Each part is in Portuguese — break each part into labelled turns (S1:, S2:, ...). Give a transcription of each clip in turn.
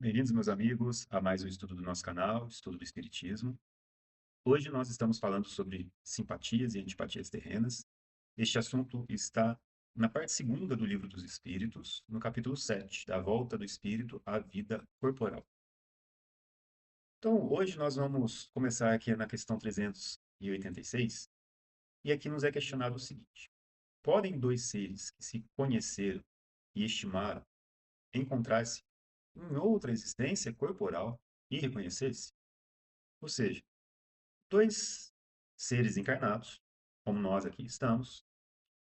S1: Bem-vindos, meus amigos, a mais um estudo do nosso canal, Estudo do Espiritismo. Hoje nós estamos falando sobre simpatias e antipatias terrenas. Este assunto está na parte segunda do Livro dos Espíritos, no capítulo 7, da volta do espírito à vida corporal. Então, hoje nós vamos começar aqui na questão 386, e aqui nos é questionado o seguinte: podem dois seres que se conheceram e estimaram encontrar-se em outra existência corporal e reconhecer-se? Ou seja, dois seres encarnados, como nós aqui estamos,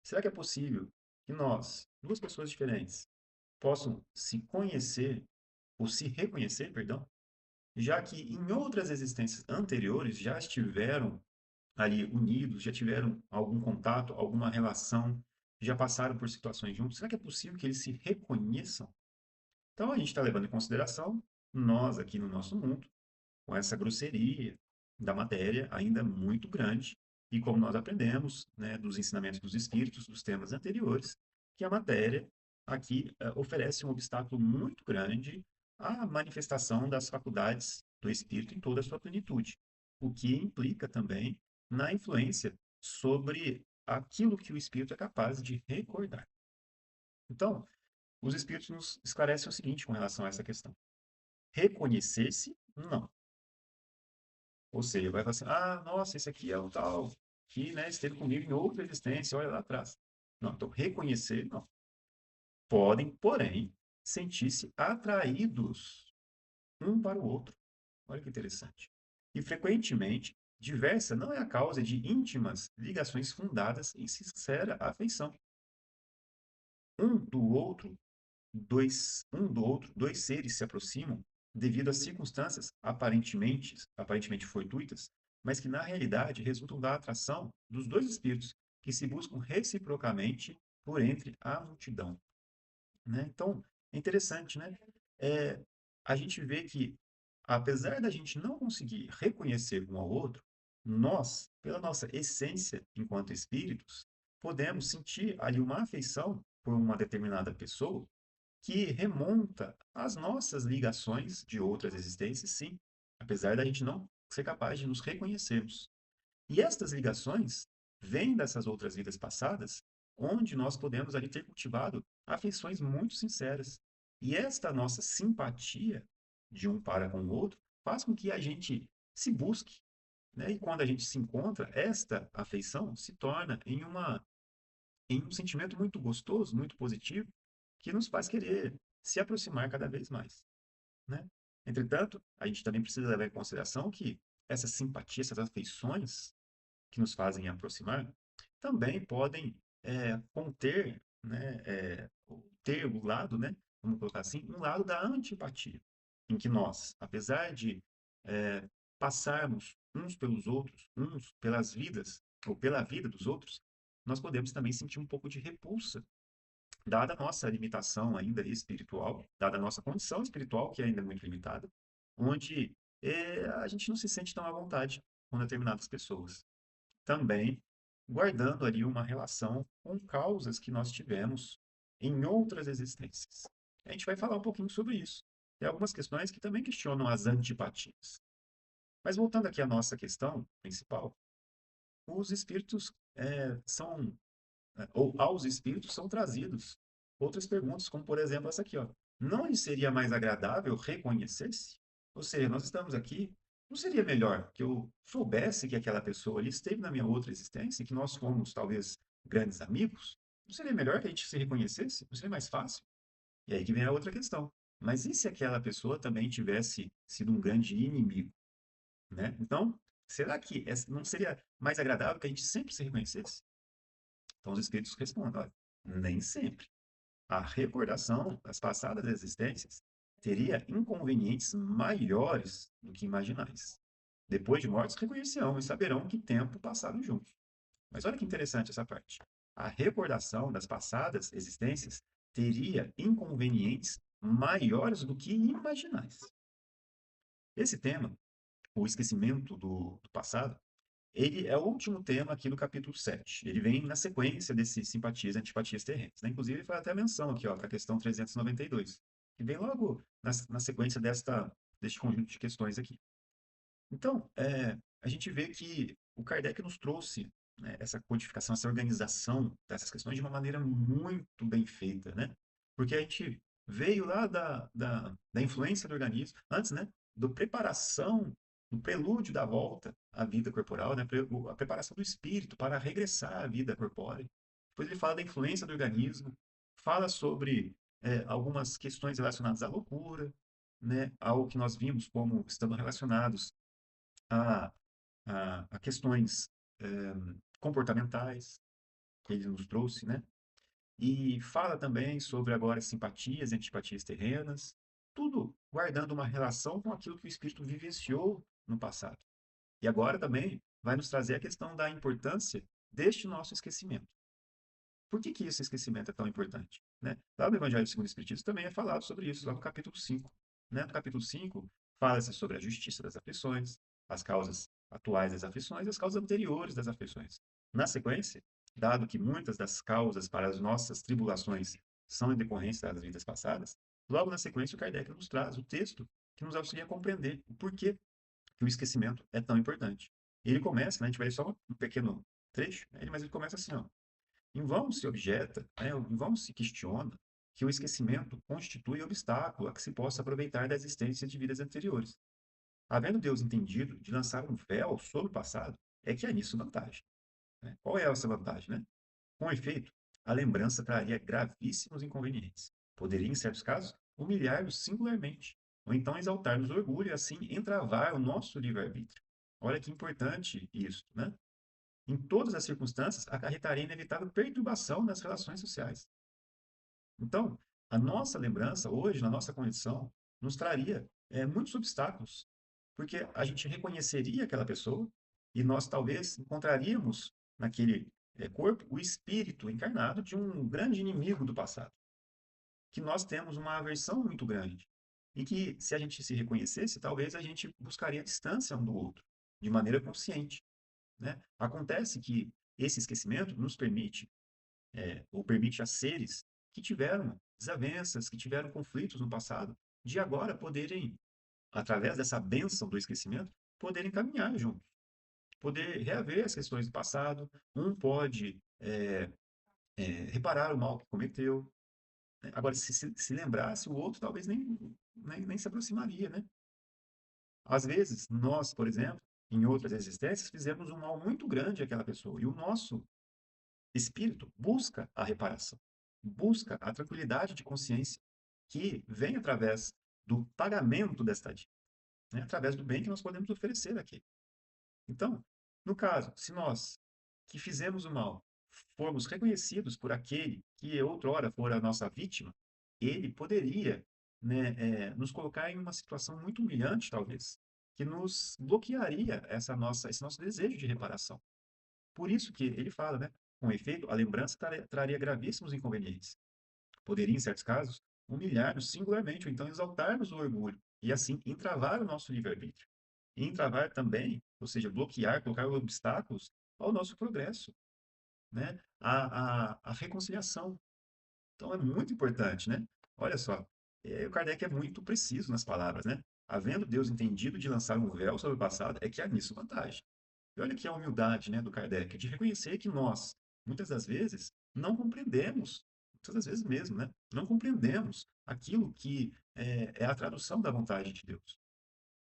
S1: será que é possível que nós, duas pessoas diferentes, possam se conhecer ou se reconhecer, perdão, já que em outras existências anteriores já estiveram ali unidos, já tiveram algum contato, alguma relação, já passaram por situações juntos? Será que é possível que eles se reconheçam? Então a gente está levando em consideração nós aqui no nosso mundo, com essa grosseria da matéria ainda muito grande, e como nós aprendemos, né, dos ensinamentos dos espíritos, dos temas anteriores, que a matéria aqui oferece um obstáculo muito grande à manifestação das faculdades do espírito em toda a sua plenitude, o que implica também na influência sobre aquilo que o espírito é capaz de recordar. Então, os espíritos nos esclarecem o seguinte com relação a essa questão: reconhecer-se, não. Ou seja, vai falar assim, ah, nossa, esse aqui é o tal que, né, esteve comigo em outra existência, olha lá atrás. Não, então reconhecer, não. Podem, porém, sentir-se atraídos um para o outro. Olha que interessante. E frequentemente, diversa não é a causa de íntimas ligações fundadas em sincera afeição. Um do outro, dois seres se aproximam devido a circunstâncias aparentemente fortuitas, mas que na realidade resultam da atração dos dois espíritos que se buscam reciprocamente por entre a multidão, né? Então, é interessante, né? É, a gente vê que, apesar da gente não conseguir reconhecer um ao outro, nós, pela nossa essência enquanto espíritos, podemos sentir ali uma afeição por uma determinada pessoa que remonta às nossas ligações de outras existências, sim, apesar da gente não ser capaz de nos reconhecermos. E estas ligações vêm dessas outras vidas passadas, onde nós podemos ali ter cultivado afeições muito sinceras. E esta nossa simpatia de um para com o outro faz com que a gente se busque, né? E quando a gente se encontra, esta afeição se torna em um sentimento muito gostoso, muito positivo, que nos faz querer se aproximar cada vez mais, né? Entretanto, a gente também precisa levar em consideração que essa simpatia, essas afeições que nos fazem aproximar, também podem conter, né, ter o lado, né, vamos colocar assim, um lado da antipatia, em que nós, apesar de é, passarmos uns pelos outros, uns pelas vidas, ou pela vida dos outros, nós podemos também sentir um pouco de repulsa, dada a nossa limitação ainda espiritual, dada a nossa condição espiritual, que ainda é muito limitada, onde a gente não se sente tão à vontade com determinadas pessoas. Também guardando ali uma relação com causas que nós tivemos em outras existências. A gente vai falar um pouquinho sobre isso. Tem algumas questões que também questionam as antipatias. Mas voltando aqui à nossa questão principal, os espíritos ou aos espíritos são trazidos outras perguntas, como por exemplo essa aqui, ó. Não lhe seria mais agradável reconhecer-se? Ou seja, nós estamos aqui, não seria melhor que eu soubesse que aquela pessoa ali esteve na minha outra existência, que nós fomos talvez grandes amigos? Não seria melhor que a gente se reconhecesse? Não seria mais fácil? E aí que vem a outra questão. Mas e se aquela pessoa também tivesse sido um grande inimigo, né? Então, será que não seria mais agradável que a gente sempre se reconhecesse? Então os espíritos respondem, olha, nem sempre. A recordação das passadas existências teria inconvenientes maiores do que imaginais. Depois de mortos, reconhecerão e saberão que tempo passaram juntos. Mas olha que interessante essa parte. A recordação das passadas existências teria inconvenientes maiores do que imaginais. Esse tema, o esquecimento do passado, ele é o último tema aqui do capítulo 7. Ele vem na sequência desses simpatias e antipatias terrenas, né? Inclusive, ele faz até menção aqui, ó, para a questão 392. que vem logo na sequência deste conjunto de questões aqui. Então, a gente vê que o Kardec nos trouxe, né, essa codificação, essa organização dessas questões de uma maneira muito bem feita, né? Porque a gente veio lá da influência do organismo, antes, né, do preparação, do prelúdio da volta à vida corporal, né, a preparação do espírito para regressar à vida corpórea. Depois ele fala da influência do organismo, fala sobre algumas questões relacionadas à loucura, né, algo que nós vimos como estando relacionados a, a questões comportamentais que ele nos trouxe, né? E fala também sobre agora simpatias e antipatias terrenas, tudo guardando uma relação com aquilo que o espírito vivenciou no passado. E agora também vai nos trazer a questão da importância deste nosso esquecimento. Por que esse esquecimento é tão importante? Né? Lá no Evangelho segundo o Espiritismo também é falado sobre isso, lá no capítulo 5. Né? No capítulo 5, fala-se sobre a justiça das aflições, as causas atuais das aflições e as causas anteriores das aflições. Na sequência, dado que muitas das causas para as nossas tribulações são em decorrência das vidas passadas, logo na sequência o Kardec nos traz o texto que nos auxilia a compreender o porquê que o esquecimento é tão importante. Ele começa, né, a gente vai ler só um pequeno trecho, né, mas ele começa assim, ó. Em vão se objeta, né, em vão se questiona que o esquecimento constitui obstáculo a que se possa aproveitar da existência de vidas anteriores. Havendo Deus entendido de lançar um véu sobre o passado, é que há nisso vantagem. Né? Qual é essa vantagem? Né? Com efeito, a lembrança traria gravíssimos inconvenientes. Poderia, em certos casos, humilhar-nos singularmente, ou então exaltar-nos orgulho e assim entravar o nosso livre-arbítrio. Olha que importante isso, né? Em todas as circunstâncias, acarretaria inevitável perturbação nas relações sociais. Então, a nossa lembrança, hoje, na nossa condição, nos traria muitos obstáculos, porque a gente reconheceria aquela pessoa e nós talvez encontraríamos naquele corpo o espírito encarnado de um grande inimigo do passado, que nós temos uma aversão muito grande. E que, se a gente se reconhecesse, talvez a gente buscaria a distância um do outro, de maneira consciente. Né? Acontece que esse esquecimento nos permite, ou permite a seres que tiveram desavenças, que tiveram conflitos no passado, de agora poderem, através dessa bênção do esquecimento, poderem caminhar juntos, poder reaver as questões do passado. Um pode reparar o mal que cometeu. Né? Agora, se lembrasse, o outro talvez nem se aproximaria, né? Às vezes, nós, por exemplo, em outras existências, fizemos um mal muito grande àquela pessoa. E o nosso espírito busca a reparação, busca a tranquilidade de consciência que vem através do pagamento desta dívida, né? Através do bem que nós podemos oferecer aqui. Então, no caso, se nós que fizemos o mal formos reconhecidos por aquele que outrora fora a nossa vítima, ele poderia, né, nos colocar em uma situação muito humilhante, talvez, que nos bloquearia esse nosso desejo de reparação. Por isso que ele fala, né? Com efeito, a lembrança traria gravíssimos inconvenientes. Poderia, em certos casos, humilhar-nos singularmente, ou então exaltar-nos o orgulho, e assim entravar o nosso livre-arbítrio. E entravar também, ou seja, bloquear, colocar obstáculos ao nosso progresso, né? A reconciliação. Então é muito importante, né? Olha só, o Kardec é muito preciso nas palavras, né? Havendo Deus entendido de lançar um véu sobre o passado, é que há nisso vantagem. E olha que a humildade, né, do Kardec, de reconhecer que nós, muitas das vezes, não compreendemos, muitas das vezes mesmo, né, não compreendemos aquilo que é a tradução da vontade de Deus.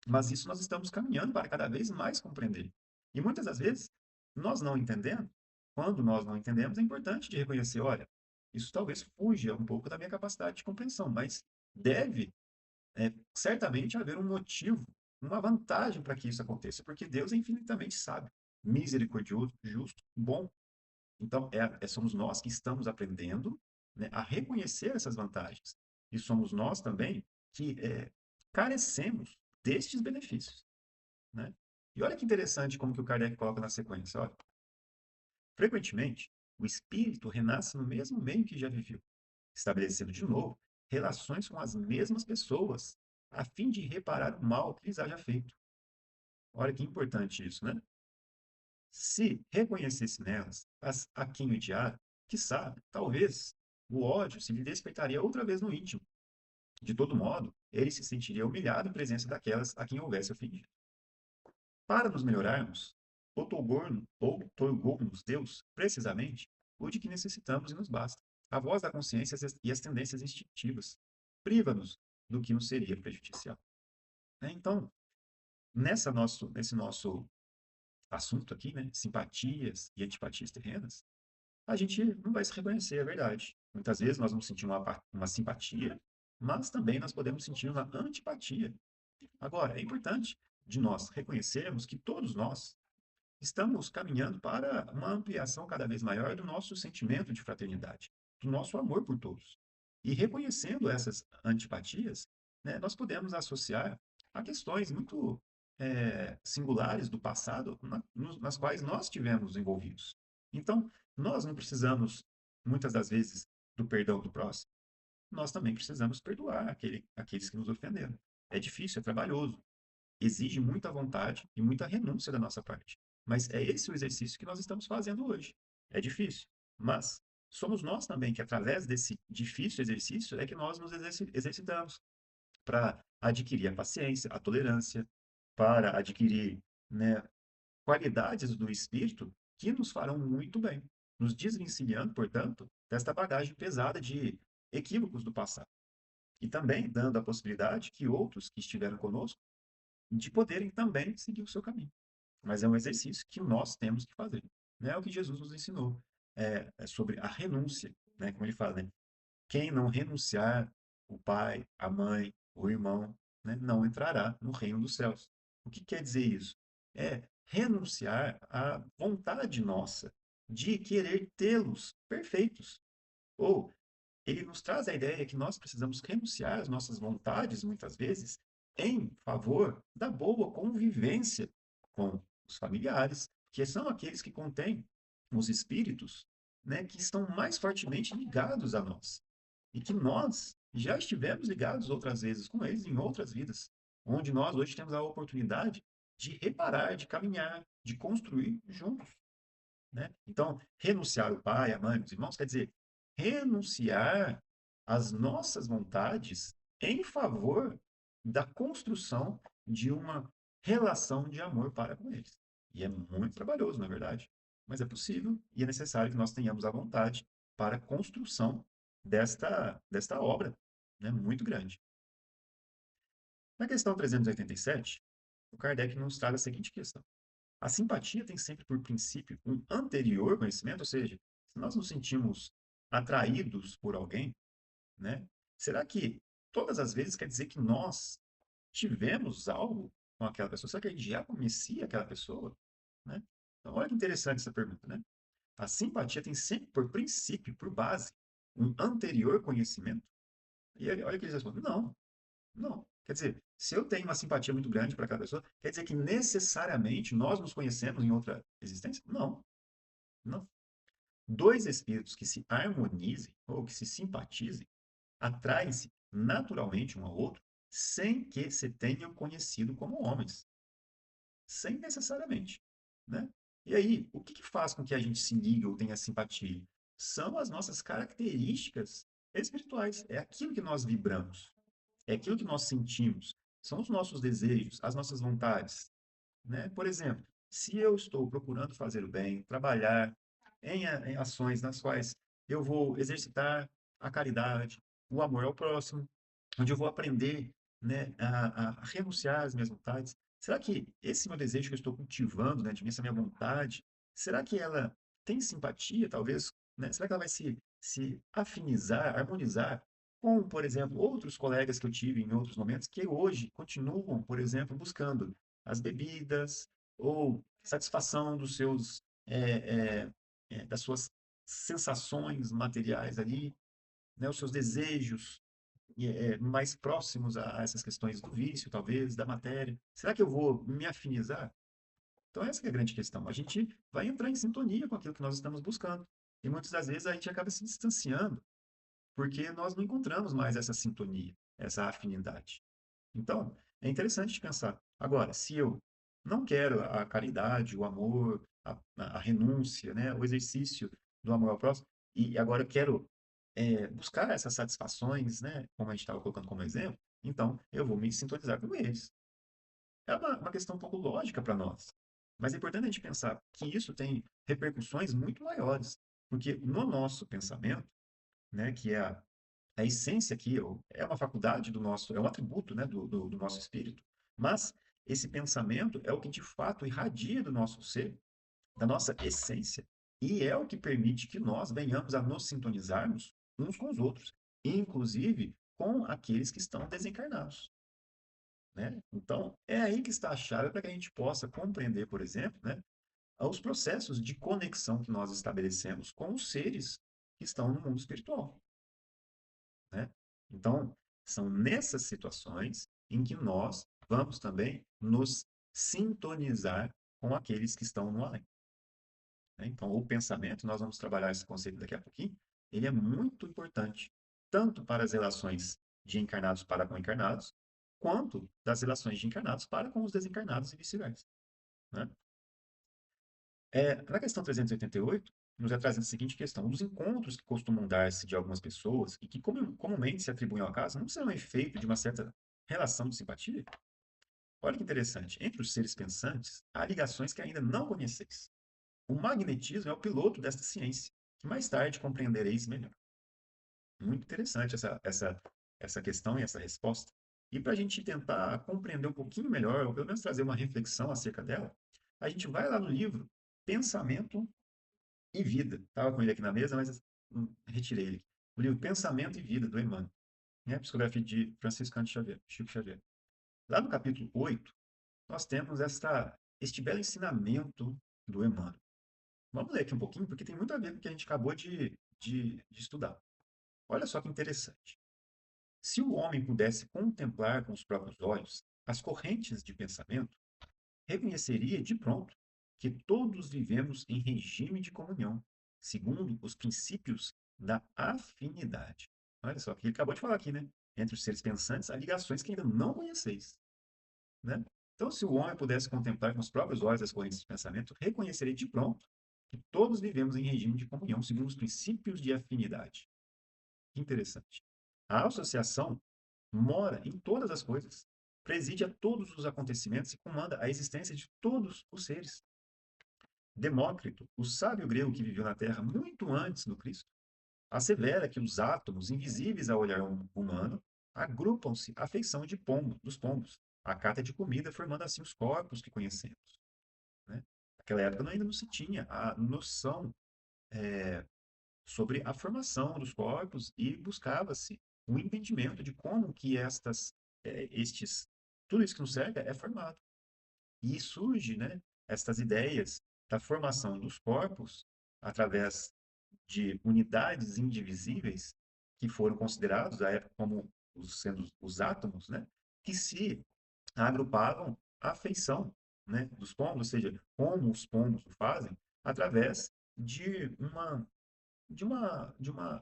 S1: Mas isso nós estamos caminhando para cada vez mais compreender. E muitas das vezes, nós não entendendo, quando nós não entendemos, é importante de reconhecer, olha, isso talvez fuja um pouco da minha capacidade de compreensão, mas deve certamente haver um motivo, uma vantagem para que isso aconteça, porque Deus é infinitamente sábio, misericordioso, justo, bom. Então, somos nós que estamos aprendendo, né, a reconhecer essas vantagens. E somos nós também que carecemos destes benefícios. Né? E olha que interessante como que o Kardec coloca na sequência. Olha, frequentemente, o espírito renasce no mesmo meio que já viveu, estabelecendo de novo relações com as mesmas pessoas, a fim de reparar o mal que lhes haja feito. Olha que importante isso, né? Se reconhecesse nelas a quem odiar, quiçá, talvez, o ódio se lhe despertaria outra vez no íntimo, De todo modo, ele se sentiria humilhado em presença daquelas a quem houvesse ofendido. Para nos melhorarmos, outorgou-nos Deus, precisamente, o de que necessitamos e nos basta. A voz da consciência e as tendências instintivas. Priva-nos do que nos seria prejudicial. Então, nesse nosso assunto aqui, né, simpatias e antipatias terrenas, a gente não vai se reconhecer, é verdade. Muitas vezes nós vamos sentir uma simpatia, mas também nós podemos sentir uma antipatia. Agora, é importante de nós reconhecermos que todos nós estamos caminhando para uma ampliação cada vez maior do nosso sentimento de fraternidade, do nosso amor por todos. E reconhecendo essas antipatias, né, nós podemos associar a questões muito singulares do passado nas quais nós tivemos envolvidos. Então, nós não precisamos, muitas das vezes, do perdão do próximo, nós também precisamos perdoar aqueles que nos ofenderam. É difícil, é trabalhoso, exige muita vontade e muita renúncia da nossa parte. Mas é esse o exercício que nós estamos fazendo hoje. É difícil, mas somos nós também que, através desse difícil exercício, é que nós nos exercitamos para adquirir a paciência, a tolerância, para adquirir, né, qualidades do espírito que nos farão muito bem, nos desvencilhando, portanto, desta bagagem pesada de equívocos do passado. E também dando a possibilidade que outros que estiveram conosco de poderem também seguir o seu caminho. Mas é um exercício que nós temos que fazer. Né? É o que Jesus nos ensinou. É sobre a renúncia. Né? Como ele fala, né? Quem não renunciar o pai, a mãe, o irmão, né? Não entrará no reino dos céus. O que quer dizer isso? É renunciar à vontade nossa de querer tê-los perfeitos. Ou ele nos traz a ideia que nós precisamos renunciar às nossas vontades, muitas vezes, em favor da boa convivência com os familiares, que são aqueles que contêm os espíritos, né, que estão mais fortemente ligados a nós. E que nós já estivemos ligados outras vezes com eles em outras vidas, onde nós hoje temos a oportunidade de reparar, de caminhar, de construir juntos. Né? Então, renunciar o pai, a mãe, os irmãos, quer dizer renunciar às nossas vontades em favor da construção de uma relação de amor para com eles. E é muito trabalhoso, na verdade, mas é possível e é necessário que nós tenhamos a vontade para a construção desta obra, né, muito grande. Na questão 387, o Kardec nos traz a seguinte questão. A simpatia tem sempre por princípio um anterior conhecimento, ou seja, se nós nos sentimos atraídos por alguém, né? Será que todas as vezes quer dizer que nós tivemos algo com aquela pessoa? Será que a gente já conhecia aquela pessoa, né? Então, olha que interessante essa pergunta, né? A simpatia tem sempre por princípio, por base, um anterior conhecimento? E olha que eles respondem, não, não. Quer dizer, se eu tenho uma simpatia muito grande para aquela pessoa, quer dizer que necessariamente nós nos conhecemos em outra existência? Não, não. Dois espíritos que se harmonizem ou que se simpatizem atraem-se naturalmente um ao outro sem que se tenham conhecido como homens, sem necessariamente, né? E aí, o que faz com que a gente se ligue ou tenha simpatia? São as nossas características espirituais, é aquilo que nós vibramos. É aquilo que nós sentimos, são os nossos desejos, as nossas vontades, né? Por exemplo, se eu estou procurando fazer o bem, trabalhar em ações nas quais eu vou exercitar a caridade, o amor ao próximo, onde eu vou aprender, né, a renunciar às minhas vontades, será que esse meu desejo que eu estou cultivando, né, de mim, essa minha vontade, será que ela tem simpatia, talvez, né? Será que ela vai se afinizar, harmonizar com, por exemplo, outros colegas que eu tive em outros momentos que hoje continuam, por exemplo, buscando as bebidas ou satisfação dos seus das suas sensações materiais ali, né, os seus desejos mais próximos a essas questões do vício, talvez, da matéria. Será que eu vou me afinizar? Então essa que é a grande questão. A gente vai entrar em sintonia com aquilo que nós estamos buscando. E muitas das vezes a gente acaba se distanciando porque nós não encontramos mais essa sintonia, essa afinidade. Então, é interessante pensar. Agora, se eu não quero a caridade, o amor, a renúncia, né, o exercício do amor ao próximo, e agora eu quero buscar essas satisfações, né? Como a gente estava colocando como exemplo, então eu vou me sintonizar com eles. É uma questão um pouco lógica para nós. Mas é importante a gente pensar que isso tem repercussões muito maiores. Porque no nosso pensamento, né, que é a essência aqui, é uma faculdade do nosso, é um atributo, né, do nosso espírito. Mas esse pensamento é o que de fato irradia do nosso ser, da nossa essência, e é o que permite que nós venhamos a nos sintonizarmos uns com os outros, inclusive com aqueles que estão desencarnados. Né? Então, é aí que está a chave para que a gente possa compreender, por exemplo, né, os processos de conexão que nós estabelecemos com os seres que estão no mundo espiritual. Né? Então, são nessas situações em que nós vamos também nos sintonizar com aqueles que estão no além. Né? Então, o pensamento, nós vamos trabalhar esse conceito daqui a pouquinho, ele é muito importante, tanto para as relações de encarnados para com encarnados, quanto das relações de encarnados para com os desencarnados e vice-versa. Né? Na questão 388, nos é trazendo a seguinte questão: os encontros que costumam dar-se de algumas pessoas e que comumente se atribuem ao acaso não serão efeito de uma certa relação de simpatia? Olha que interessante. Entre os seres pensantes, há ligações que ainda não conheceis. O magnetismo é o piloto desta ciência, que mais tarde compreendereis melhor. Muito interessante essa questão e essa resposta. E para a gente tentar compreender um pouquinho melhor, ou pelo menos trazer uma reflexão acerca dela, a gente vai lá no livro Pensamento e Vida. Estava com ele aqui na mesa, mas retirei ele. O livro Pensamento e Vida, do Emmanuel. Né? Psicografia de Francisco Cândido Xavier, Chico Xavier. Lá no capítulo 8, nós temos este belo ensinamento do Emmanuel. Vamos ler aqui um pouquinho, porque tem muito a ver com o que a gente acabou de estudar. Olha só que interessante. Se o homem pudesse contemplar com os próprios olhos as correntes de pensamento, reconheceria de pronto que todos vivemos em regime de comunhão, segundo os princípios da afinidade. Olha só, que ele acabou de falar aqui, né? Entre os seres pensantes, há ligações que ainda não conheceis. Né? Então, se o homem pudesse contemplar com os próprios olhos as correntes de pensamento, reconheceria de pronto que todos vivemos em regime de comunhão, segundo os princípios de afinidade. Interessante. A associação mora em todas as coisas, preside a todos os acontecimentos e comanda a existência de todos os seres. Demócrito, o sábio grego que viveu na Terra muito antes do Cristo, assevera que os átomos, invisíveis ao olhar humano, agrupam-se à feição dos pombos, a cata de comida, formando assim os corpos que conhecemos. Né? Naquela época ainda não se tinha a noção sobre a formação dos corpos e buscava-se o entendimento de como que tudo isso que nos cerca é formado. E surge, né, estas ideias da formação dos corpos através de unidades indivisíveis que foram considerados à época como sendo os átomos, né, que se agrupavam à feição, né, dos pombos, ou seja, como os pombos o fazem, através de uma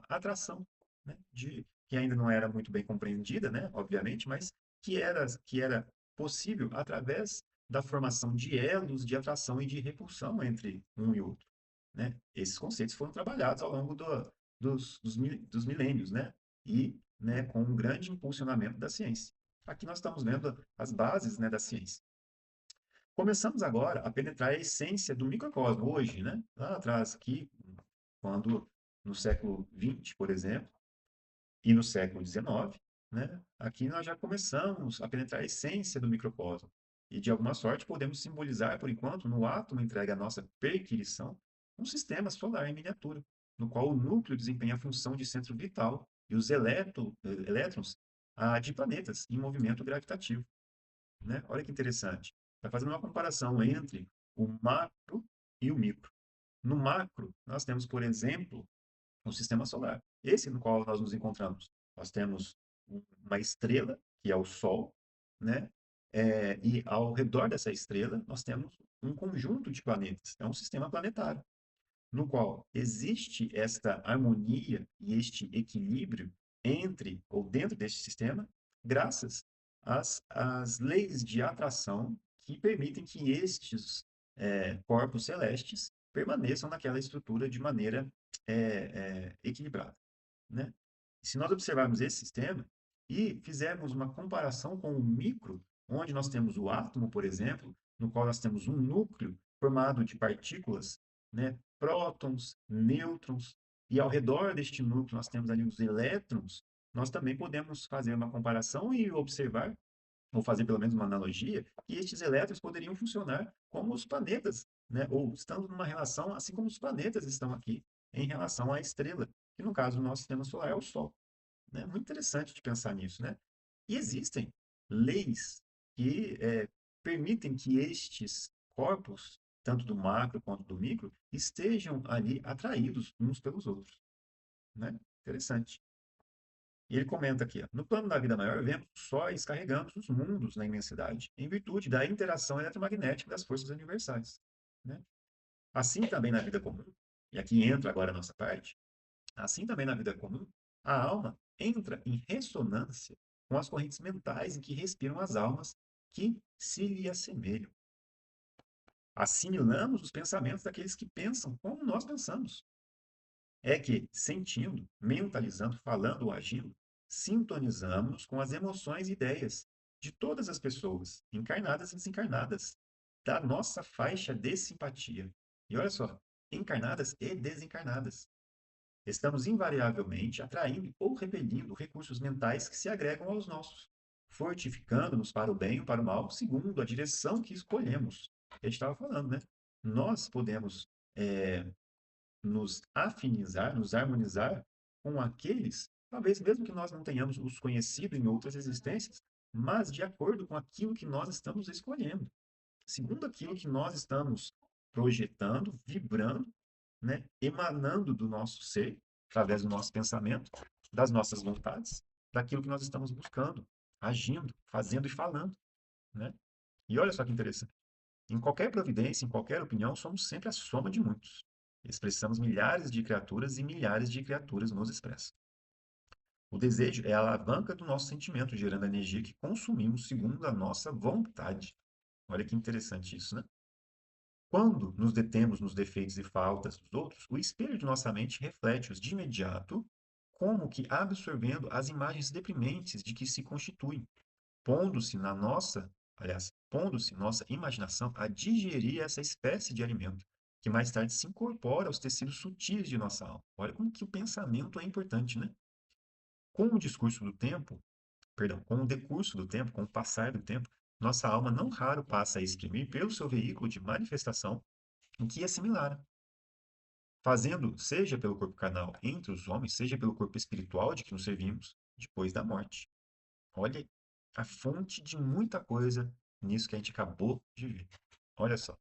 S1: atração, né, que ainda não era muito bem compreendida, né, obviamente, mas que era possível através da formação de elos de atração e de repulsão entre um e outro. Né? Esses conceitos foram trabalhados ao longo dos milênios, né? E, né, com um grande impulsionamento da ciência. Aqui nós estamos vendo as bases, né, da ciência. Começamos agora a penetrar a essência do microcosmo hoje, né? Lá atrás, aqui, quando no século XX, por exemplo, e no século XIX, né? Aqui nós já começamos a penetrar a essência do microcosmo. E, de alguma sorte, podemos simbolizar, por enquanto, no átomo entregue à nossa perquirição, um sistema solar em miniatura, no qual o núcleo desempenha a função de centro vital e os elétrons de planetas em movimento gravitativo. Né? Olha que interessante. Está fazendo uma comparação entre o macro e o micro. No macro, nós temos, por exemplo, um sistema solar. Esse no qual nós nos encontramos. Nós temos uma estrela, que é o Sol, né? E ao redor dessa estrela, nós temos um conjunto de planetas. É um sistema planetário, no qual existe esta harmonia e este equilíbrio entre ou dentro deste sistema, graças às leis de atração que permitem que estes corpos celestes permaneçam naquela estrutura de maneira equilibrada. né? Se nós observarmos esse sistema e fizermos uma comparação com o micro, onde nós temos o átomo, por exemplo, no qual nós temos um núcleo formado de partículas, né, prótons, nêutrons, e ao redor deste núcleo nós temos ali os elétrons, nós também podemos fazer uma comparação e observar, ou fazer pelo menos uma analogia, que estes elétrons poderiam funcionar como os planetas, né, ou estando numa relação assim como os planetas estão aqui, em relação à estrela, que no caso do nosso sistema solar é o Sol, né? Muito interessante de pensar nisso, né? E existem leis que permitem que estes corpos, tanto do macro quanto do micro, estejam ali atraídos uns pelos outros, né? Interessante. E ele comenta aqui, ó, no plano da vida maior, vemos sóis carregando os mundos na imensidade, em virtude da interação eletromagnética das forças universais, né? Assim também na vida comum, e aqui entra agora a nossa parte, assim também na vida comum, a alma entra em ressonância com as correntes mentais em que respiram as almas que se lhe assemelham. Assimilamos os pensamentos daqueles que pensam como nós pensamos. É que, sentindo, mentalizando, falando ou agindo, sintonizamos com as emoções e ideias de todas as pessoas, encarnadas e desencarnadas, da nossa faixa de simpatia. E olha só, encarnadas e desencarnadas. Estamos invariavelmente atraindo ou repelindo recursos mentais que se agregam aos nossos, fortificando-nos para o bem ou para o mal, segundo a direção que escolhemos. A gente estava falando, né? Nós podemos é, nos afinizar, nos harmonizar com aqueles, talvez mesmo que nós não tenhamos os conhecido em outras existências, mas de acordo com aquilo que nós estamos escolhendo, segundo aquilo que nós estamos projetando, vibrando, né, emanando do nosso ser, através do nosso pensamento, das nossas vontades, daquilo que nós estamos buscando, agindo, fazendo e falando, né? E olha só que interessante. Em qualquer providência, em qualquer opinião, somos sempre a soma de muitos. Expressamos milhares de criaturas e milhares de criaturas nos expressam. O desejo é a alavanca do nosso sentimento, gerando a energia que consumimos segundo a nossa vontade. Olha que interessante isso, né? Quando nos detemos nos defeitos e faltas dos outros, o espelho de nossa mente reflete-os de imediato, como que absorvendo as imagens deprimentes de que se constituem, pondo-se na nossa, aliás, pondo-se nossa imaginação a digerir essa espécie de alimento, que mais tarde se incorpora aos tecidos sutis de nossa alma. Olha como que o pensamento é importante, né? Com o discurso do tempo, perdão, com o decurso do tempo, com o passar do tempo, nossa alma não raro passa a exprimir pelo seu veículo de manifestação o que é similar, fazendo, seja pelo corpo carnal entre os homens, seja pelo corpo espiritual de que nos servimos, depois da morte. Olha a fonte de muita coisa nisso que a gente acabou de ver. Olha só.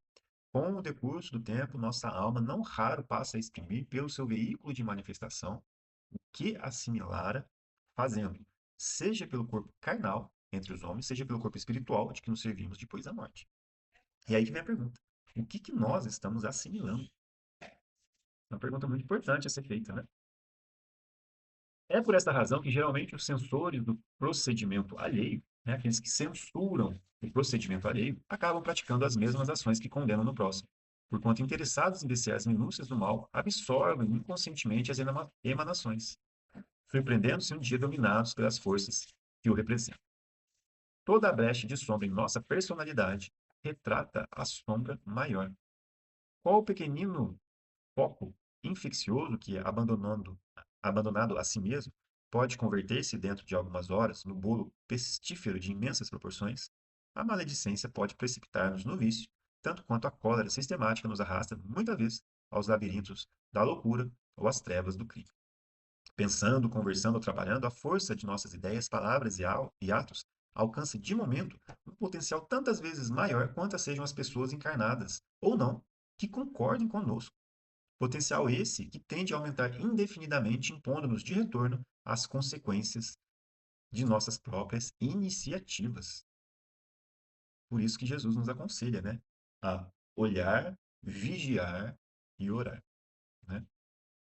S1: Com o decurso do tempo, nossa alma não raro passa a exprimir pelo seu veículo de manifestação o que assimilara, fazendo, seja pelo corpo carnal entre os homens, seja pelo corpo espiritual de que nos servimos depois da morte. E aí que vem a pergunta: o que que nós estamos assimilando? É uma pergunta muito importante a ser feita, né? É por esta razão que geralmente os censores do procedimento alheio, né, aqueles que censuram o procedimento alheio, acabam praticando as mesmas ações que condenam no próximo, porquanto interessados em descer as minúcias do mal, absorvem inconscientemente as emanações, surpreendendo-se um dia dominados pelas forças que o representam. Toda a brecha de sombra em nossa personalidade retrata a sombra maior. Qual o pequenino foco infeccioso que, abandonado a si mesmo, pode converter-se dentro de algumas horas no bolo pestífero de imensas proporções, a maledicência pode precipitar-nos no vício, tanto quanto a cólera sistemática nos arrasta, muitas vezes, aos labirintos da loucura ou às trevas do crime. Pensando, conversando ou trabalhando, a força de nossas ideias, palavras e atos alcança de momento um potencial tantas vezes maior quanto sejam as pessoas encarnadas, ou não, que concordem conosco. Potencial esse que tende a aumentar indefinidamente, impondo-nos de retorno as consequências de nossas próprias iniciativas. Por isso que Jesus nos aconselha, né? A olhar, vigiar e orar, né?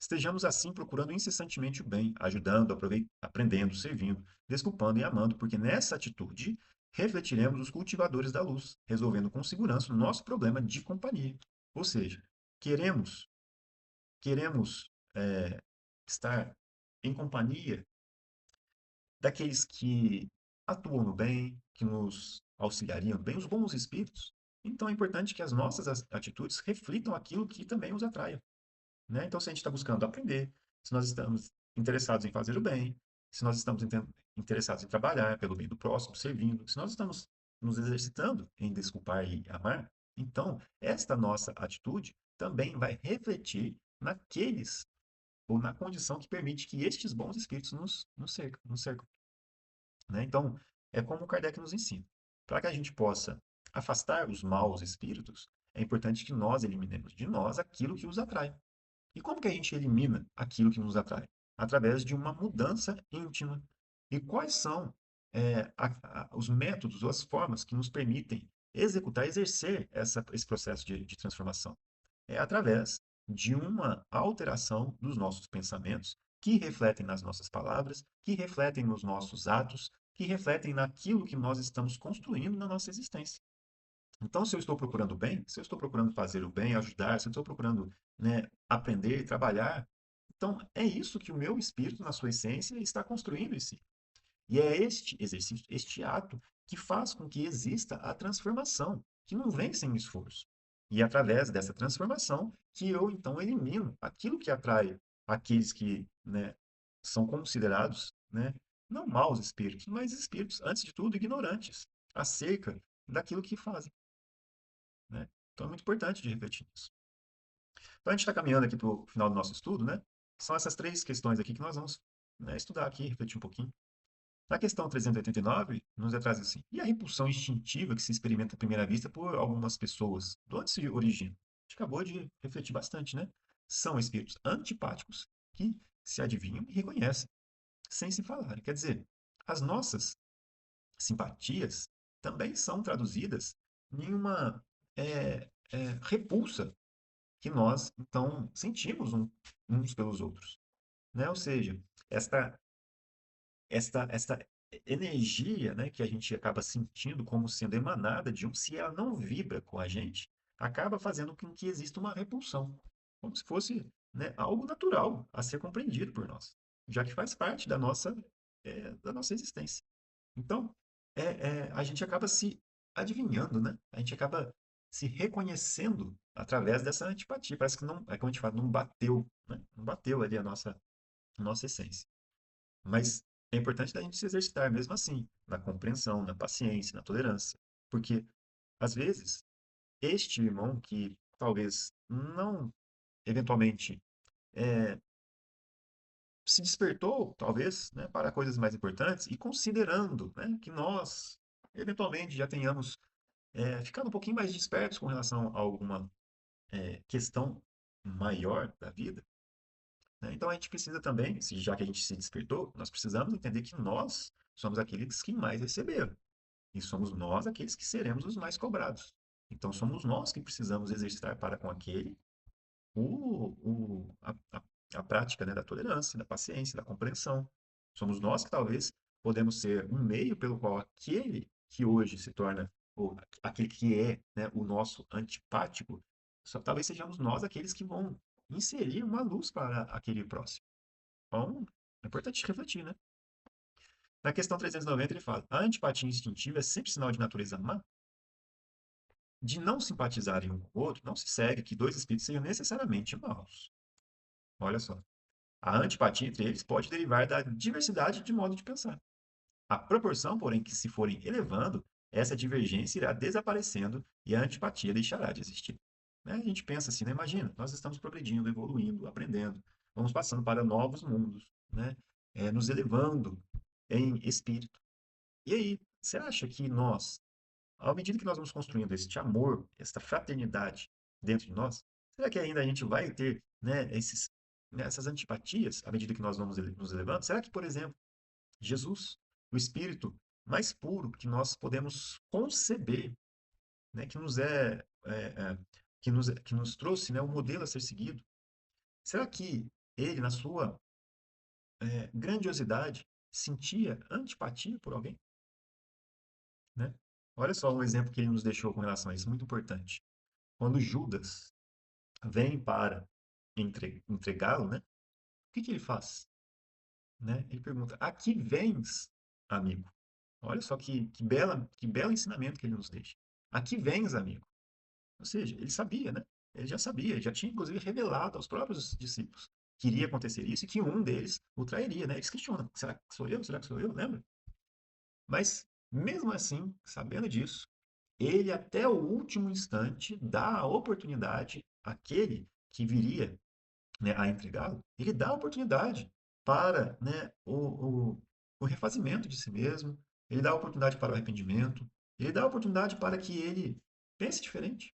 S1: Estejamos assim procurando incessantemente o bem, ajudando, aprendendo, servindo, desculpando e amando, porque nessa atitude refletiremos os cultivadores da luz, resolvendo com segurança o nosso problema de companhia. Ou seja, queremos estar em companhia daqueles que atuam no bem, que nos auxiliariam bem, os bons espíritos. Então é importante que as nossas atitudes reflitam aquilo que também os atraia, né? Então, se a gente está buscando aprender, se nós estamos interessados em fazer o bem, se nós estamos interessados em trabalhar pelo bem do próximo, servindo, se nós estamos nos exercitando em desculpar e amar, então esta nossa atitude também vai refletir naqueles ou na condição que permite que estes bons espíritos nos cercam, né? Então, é como o Kardec nos ensina. Para que a gente possa afastar os maus espíritos, é importante que nós eliminemos de nós aquilo que os atrai. E como que a gente elimina aquilo que nos atrai? Através de uma mudança íntima. E quais são os métodos ou as formas que nos permitem executar, exercer esse processo de transformação? É através de uma alteração dos nossos pensamentos, que refletem nas nossas palavras, que refletem nos nossos atos, que refletem naquilo que nós estamos construindo na nossa existência. Então, se eu estou procurando o bem, se eu estou procurando fazer o bem, ajudar, se eu estou procurando, né, aprender, trabalhar, então é isso que o meu espírito, na sua essência, está construindo em si. E é este exercício, este ato, que faz com que exista a transformação, que não vem sem esforço. E é através dessa transformação que eu, então, elimino aquilo que atrai aqueles que, né, são considerados, né, não maus espíritos, mas espíritos, antes de tudo, ignorantes acerca daquilo que fazem, né? Então é muito importante de refletir nisso. Então a gente está caminhando aqui para o final do nosso estudo, né? São essas três questões aqui que nós vamos, né, estudar aqui, refletir um pouquinho. Na questão 389, nos é trazido assim: e a repulsão instintiva que se experimenta à primeira vista por algumas pessoas? De onde se origina? A gente acabou de refletir bastante, né? São espíritos antipáticos que se adivinham e reconhecem, sem se falar. Quer dizer, as nossas simpatias também são traduzidas em uma repulsa que nós, então, sentimos uns pelos outros, né? Ou seja, esta esta energia, né, que a gente acaba sentindo como sendo emanada de um, se ela não vibra com a gente, acaba fazendo com que exista uma repulsão, como se fosse, né, algo natural a ser compreendido por nós, já que faz parte da nossa existência. Então, a gente acaba se adivinhando, né? A gente acaba se reconhecendo através dessa antipatia. Parece que não, é como a gente fala, não bateu, né? Não bateu ali a nossa essência. Mas é importante a gente se exercitar mesmo assim, na compreensão, na paciência, na tolerância. Porque, às vezes, este irmão que talvez não, eventualmente, é, se despertou, talvez, né, para coisas mais importantes e considerando, né, que nós, eventualmente, já tenhamos ficado um pouquinho mais despertos com relação a alguma questão maior da vida, né? Então a gente precisa também, já que a gente se despertou, nós precisamos entender que nós somos aqueles que mais receberam. E somos nós aqueles que seremos os mais cobrados. Então somos nós que precisamos exercitar para com aquele a prática, né, da tolerância, da paciência, da compreensão. Somos nós que talvez podemos ser um meio pelo qual aquele que hoje se torna, ou aquele que é, né, o nosso antipático, talvez sejamos nós aqueles que vão inserir uma luz para aquele próximo. Então, é importante refletir, né? Na questão 390 ele fala: a antipatia instintiva é sempre sinal de natureza má? De não simpatizarem um com o outro, não se segue que dois espíritos sejam necessariamente maus. Olha só. A antipatia entre eles pode derivar da diversidade de modo de pensar. A proporção, porém, que se forem elevando, essa divergência irá desaparecendo e a antipatia deixará de existir. Né? A gente pensa assim, né? Imagina, nós estamos progredindo, evoluindo, aprendendo, vamos passando para novos mundos, né? Nos elevando em espírito. E aí, você acha que nós, à medida que nós vamos construindo este amor, esta fraternidade dentro de nós, será que ainda a gente vai ter, né, essas antipatias à medida que nós vamos nos elevando? Será que, por exemplo, Jesus, o Espírito mais puro que nós podemos conceber, né, que nos trouxe, né, o modelo a ser seguido, será que ele, na sua grandiosidade, sentia antipatia por alguém? Né? Olha só um exemplo que ele nos deixou com relação a isso, muito importante. Quando Judas vem para entregá-lo, né? O que ele faz? né? Ele pergunta: a que vens, amigo? Olha só que belo ensinamento que ele nos deixa. A que vens, amigo? Ou seja, ele sabia, né? Ele já sabia, ele já tinha inclusive revelado aos próprios discípulos que iria acontecer isso e que um deles o trairia, né? Eles questionam: será que sou eu? Será que sou eu? Lembra? Mas, mesmo assim, sabendo disso, ele até o último instante dá a oportunidade àquele que viria, né, a entregá-lo, ele dá a oportunidade para, né, o refazimento de si mesmo, ele dá a oportunidade para o arrependimento, ele dá a oportunidade para que ele pense diferente,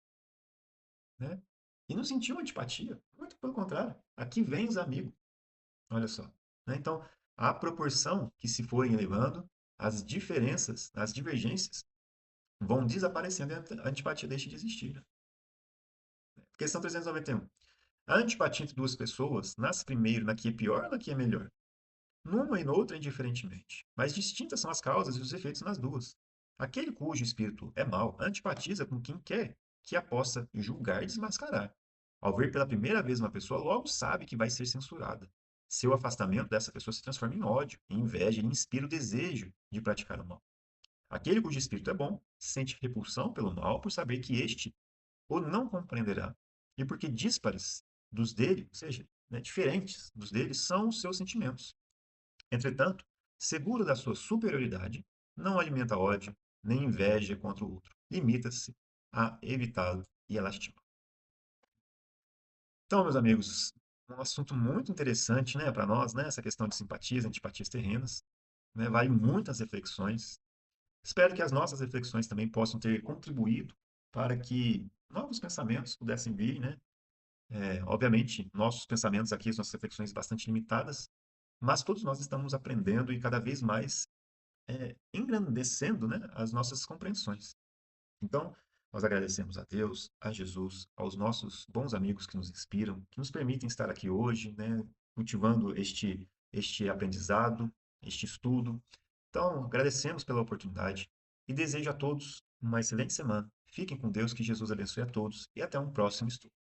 S1: né? E não sentiu antipatia, muito pelo contrário. Aqui vens amigo, olha só. Né? Então, a proporção que se forem elevando, as diferenças, as divergências vão desaparecendo e a antipatia deixa de existir. Né? Questão 391. A antipatia entre duas pessoas nasce primeiro na que é pior ou na que é melhor? Numa e noutra indiferentemente, mas distintas são as causas e os efeitos nas duas. Aquele cujo espírito é mau antipatiza com quem quer que a possa julgar e desmascarar. Ao ver pela primeira vez uma pessoa, logo sabe que vai ser censurada. Seu afastamento dessa pessoa se transforma em ódio, em inveja, e inspira o desejo de praticar o mal. Aquele cujo espírito é bom sente repulsão pelo mal por saber que este o não compreenderá. E porque díspares dos dele, ou seja, né, diferentes dos dele, são os seus sentimentos. Entretanto, seguro da sua superioridade, não alimenta ódio, nem inveja contra o outro. Limita-se a evitá-lo e a lastimá-lo. Então, meus amigos, um assunto muito interessante, né, para nós, né, essa questão de simpatias, antipatias terrenas, né, vale muitas reflexões. Espero que as nossas reflexões também possam ter contribuído para que novos pensamentos pudessem vir, né? Obviamente, nossos pensamentos aqui, as nossas reflexões bastante limitadas, mas todos nós estamos aprendendo e cada vez mais engrandecendo, né, as nossas compreensões. Então, nós agradecemos a Deus, a Jesus, aos nossos bons amigos que nos inspiram, que nos permitem estar aqui hoje, né, cultivando este aprendizado, este estudo. Então, agradecemos pela oportunidade e desejo a todos uma excelente semana. Fiquem com Deus, que Jesus abençoe a todos e até um próximo estudo.